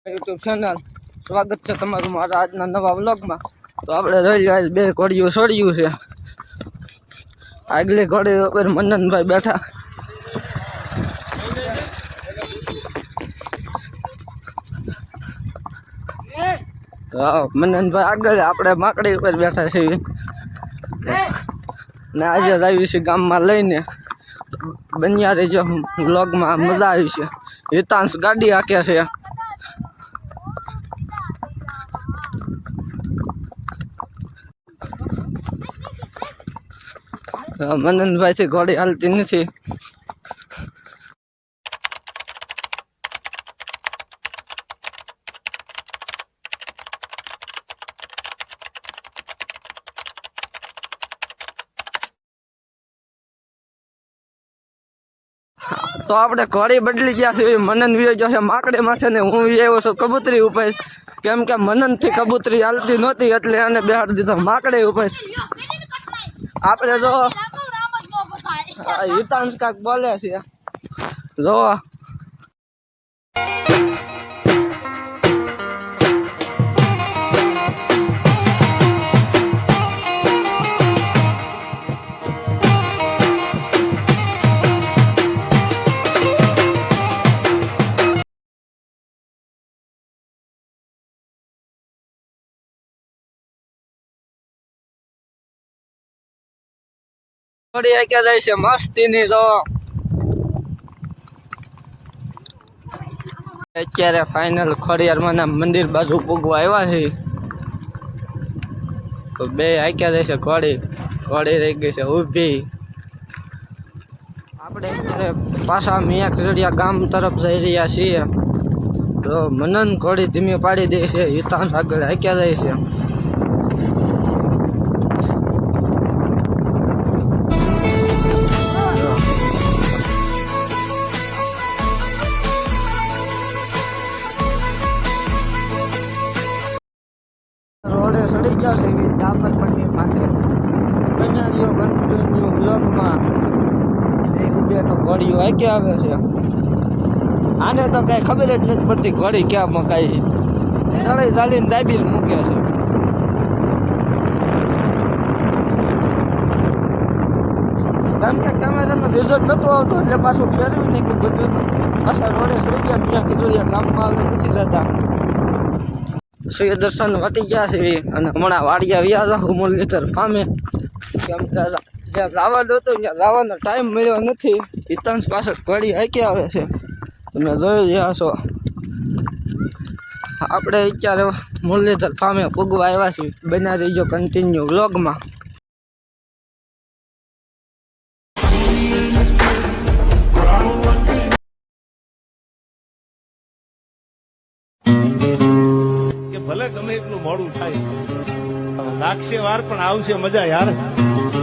YouTube channel સ્વાગત છે તમારું મારા આજના નવા વ્લોગમાં। તો આપણે જોઈ આજ બે ઘોડીઓ છોડ્યું છે। આગલી ઘોડી ઉપર મનનભાઈ બેઠા। મનનભાઈ આગળ, આપણે માકડી ઉપર બેઠા છીએ ને આજે આવી છે ગામમાં લઈને। બન્યા રહેજો વ્લોગમાં, મજા આવી છે। હિતાંશ ગાડી હાકે છે। મનનભાઈ થી ઘોડી હાલતી નથી। તો આપણે ઘોડી બદલી ગયા છે। મનન વિયો ગયો છે માકડી માં છે ને હું આવ્યો છું કબૂતરી ઉપર, કેમ કે મનન થી કબૂતરી હાલતી નહોતી એટલે એને બેહાડી દીધો માકડી ઉપર। આપણે જો હિતાંશ કાક બોલે છે, જો ઘોડી આકે જાય છે મસ્તી ની। જો અત્યારે ફાઇનલ ખોડિયારમાં મંદિર બાજુ પૂગવા આવ્યા છે। તો બે આક્યા જાય છે ઘોડી, ઘોડી રહી ગઈ છે ઊભી। આપણે અત્યારે પાછા મિયાખજડિયા ગામ તરફ જઈ રહ્યા છીએ। તો મનન ઘોડી ધીમી પાડી દે છે, હિતાંશ આગળ આક્યા જાય છે। રોડે સડી ગયા છે ડામર પટ્ટી પાસે। બન્યા કન્ટિન્યુ બ્લોગમાં ઉભે તો ઘોડીઓ આકે આવે છે। આને તો કઈ ખબર જ નથી પડતી ઘોડી ક્યાં મકાઈ, નળી ચાલીને દાબી જ મૂકે છે। કેમ કે કેમેરાનું રિઝલ્ટ નતું આવતું એટલે પાછું ફેરવી નાખ્યું બધું। પાછા રોડે સડી ગયા, બીજા ખીજોડિયા ગામમાં આવી નથી જતા। સૂર્ય દર્શન વટી ગયા છે અને હમણાં વાડિયા વ્યા જાઉં મુરલીધર ફામે, કેમ કે જ્યાં લાવવાનું હતું ત્યાં લાવવાનો ટાઈમ મળ્યો નથી। હિતાંશ પાસે ઘોડી હાકી આવે છે, તમે જોઈ રહ્યા છો। આપણે અત્યારે મુરલીધર ફામે પૂગવા આવ્યા છીએ। બન્યા રહીજો કન્ટિન્યુ વ્લોગમાં। ભલે ગમે એટલું મોડું થાય, લાગશે વાર પણ આવશે મજા યાર।